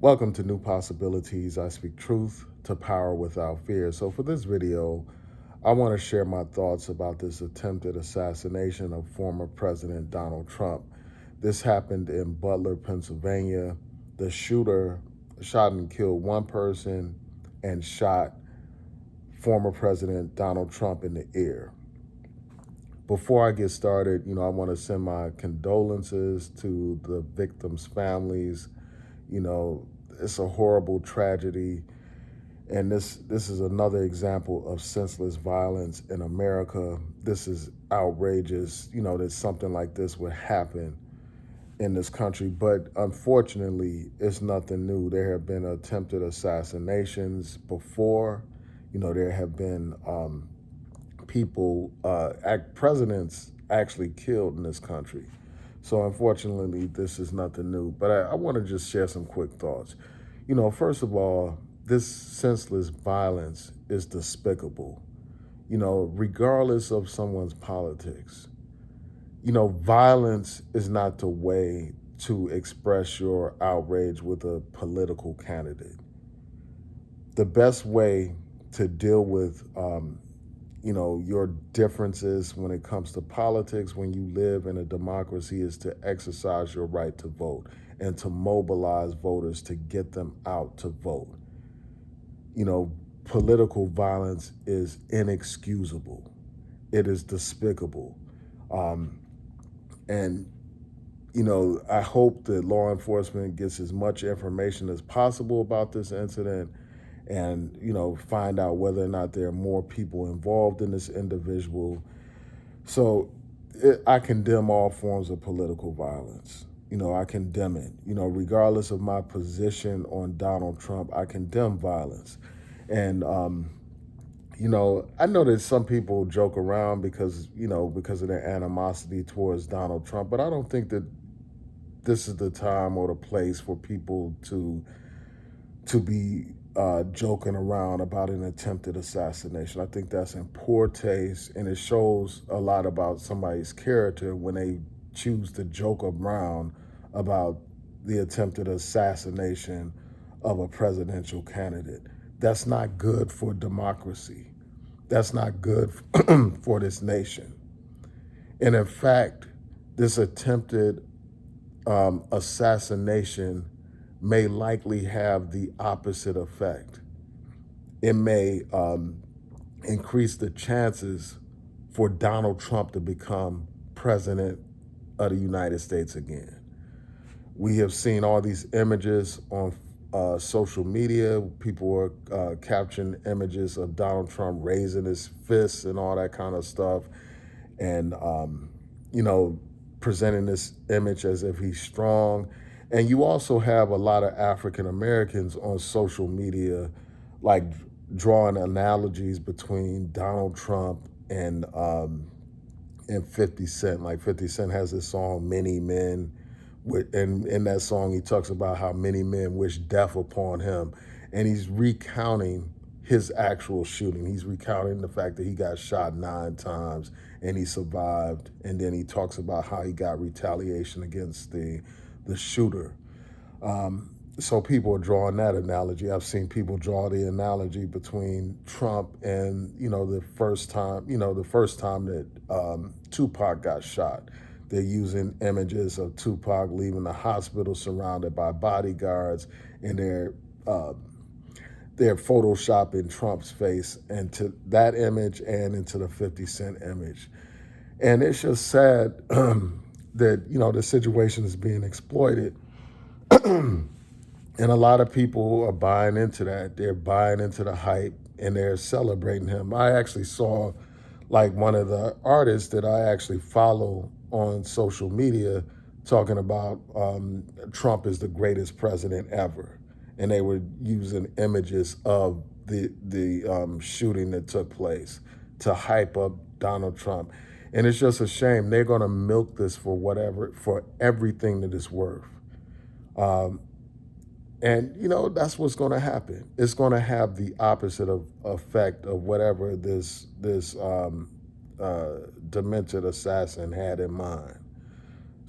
Welcome to New Possibilities. I speak truth to power without fear. So, for this video, I want to share my thoughts about this attempted assassination of former President Donald Trump. This happened in Butler, Pennsylvania. The shooter shot and killed one person and shot former President Donald Trump in the ear. Before I get started, I want to send my condolences to the victims' families. It's a horrible tragedy, and this is another example of senseless violence in America. This is outrageous, that something like this would happen in this country, but unfortunately, it's nothing new. There have been attempted assassinations before. There have been presidents actually killed in this country. So unfortunately, this is nothing new. But I want to just share some quick thoughts. First of all, this senseless violence is despicable. Regardless of someone's politics, violence is not the way to express your outrage with a political candidate. The best way to deal with your differences when it comes to politics, when you live in a democracy, is to exercise your right to vote and to mobilize voters to get them out to vote. Political violence is inexcusable. It is despicable. And I hope that law enforcement gets as much information as possible about this incident and, find out whether or not there are more people involved in this individual. So I condemn all forms of political violence. I condemn it. Regardless of my position on Donald Trump, I condemn violence. And, I know that some people joke around because of their animosity towards Donald Trump, but I don't think that this is the time or the place for people to be joking around about an attempted assassination. I think that's in poor taste, and it shows a lot about somebody's character when they choose to joke around about the attempted assassination of a presidential candidate. That's not good for democracy. That's not good for this nation. And in fact, this attempted assassination may likely have the opposite effect. It may increase the chances for Donald Trump to become president of the United States again. We have seen all these images on social media. People are capturing images of Donald Trump raising his fists and all that kind of stuff. And, presenting this image as if he's strong. And you also have a lot of African Americans on social media, like drawing analogies between Donald Trump and 50 Cent. Like 50 Cent has this song, Many Men. And in that song, he talks about how many men wish death upon him. And he's recounting his actual shooting. He's recounting the fact that he got shot 9 times and he survived. And then he talks about how he got retaliation against the shooter. So people are drawing that analogy. I've seen people draw the analogy between Trump and, the first time that Tupac got shot. They're using images of Tupac leaving the hospital surrounded by bodyguards, and they're photoshopping Trump's face into that image and into the 50 Cent image. And it's just sad that, the situation is being exploited. And a lot of people are buying into that. They're buying into the hype and they're celebrating him. I actually saw like one of the artists that I actually follow on social media talking about Trump is the greatest president ever. And they were using images of the shooting that took place to hype up Donald Trump. And it's just a shame. They're going to milk this for everything that it's worth. And, that's what's going to happen. It's going to have the opposite of effect of whatever this demented assassin had in mind.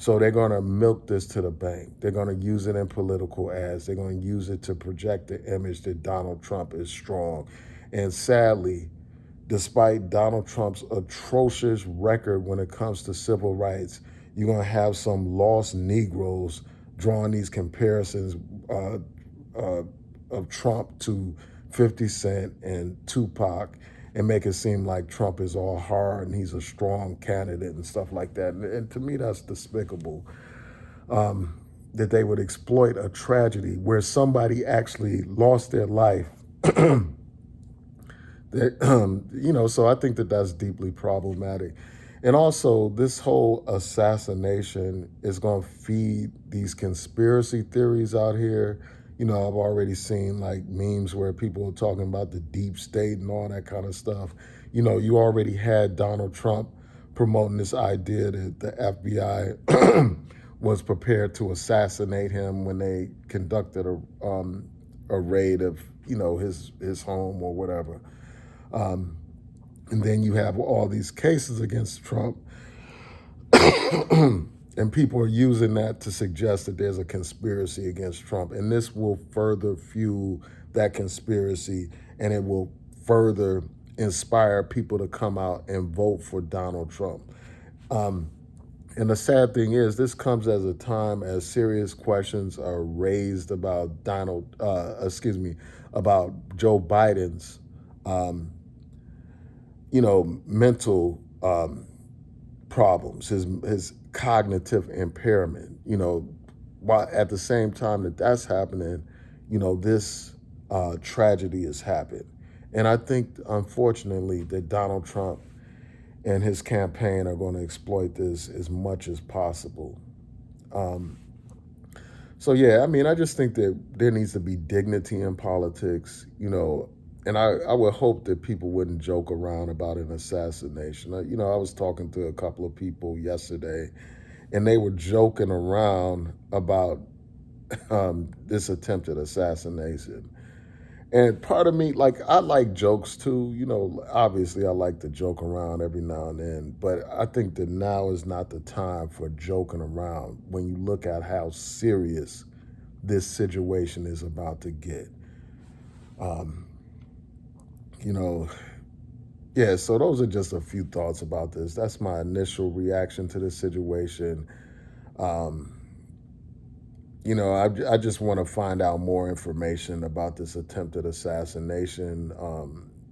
So they're going to milk this to the bank. They're going to use it in political ads. They're going to use it to project the image that Donald Trump is strong. And sadly, despite Donald Trump's atrocious record when it comes to civil rights, you're going to have some lost Negroes drawing these comparisons uh, uh, of Trump to 50 Cent and Tupac and make it seem like Trump is all hard and he's a strong candidate and stuff like that. And to me, that's despicable, that they would exploit a tragedy where somebody actually lost their life. So I think that that's deeply problematic. And also, this whole assassination is going to feed these conspiracy theories out here. I've already seen like memes where people are talking about the deep state and all that kind of stuff. You already had Donald Trump promoting this idea that the FBI was prepared to assassinate him when they conducted a raid of his home or whatever. And then you have all these cases against Trump, and people are using that to suggest that there's a conspiracy against Trump. And this will further fuel that conspiracy, and it will further inspire people to come out and vote for Donald Trump. And the sad thing is, this comes as a time as serious questions are raised about about Joe Biden's mental problems, his cognitive impairment. While at the same time that that's happening, this tragedy has happened. And I think, unfortunately, that Donald Trump and his campaign are going to exploit this as much as possible. So, yeah, I just think that there needs to be dignity in politics, and I would hope that people wouldn't joke around about an assassination. I was talking to a couple of people yesterday, and they were joking around about this attempted assassination. And part of me, like, I like jokes too. Obviously, I like to joke around every now and then, but I think that now is not the time for joking around when you look at how serious this situation is about to get. You know, yeah, so those are just a few thoughts about this. That's my initial reaction to this situation. Um, I just want to find out more information about this attempted assassination.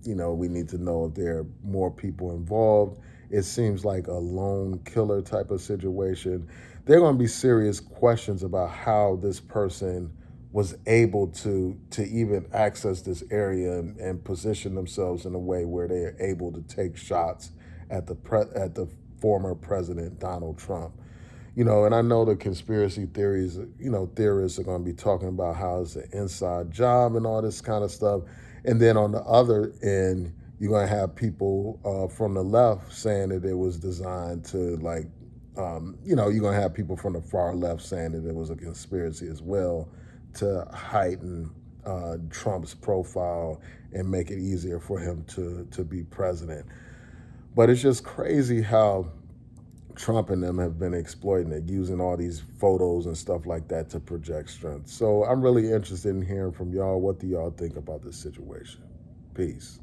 We need to know if there are more people involved. It seems like a lone killer type of situation. There are going to be serious questions about how this person was able to even access this area and position themselves in a way where they are able to take shots at the former president Donald Trump. And I know the conspiracy theorists are going to be talking about how it's an inside job and all this kind of stuff. And then on the other end, you're going to have people from the left saying that it was designed to, like, you're going to have people from the far left saying that it was a conspiracy as well to heighten Trump's profile and make it easier for him to be president. But it's just crazy how Trump and them have been exploiting it, using all these photos and stuff like that to project strength. So I'm really interested in hearing from y'all. What do y'all think about this situation? Peace.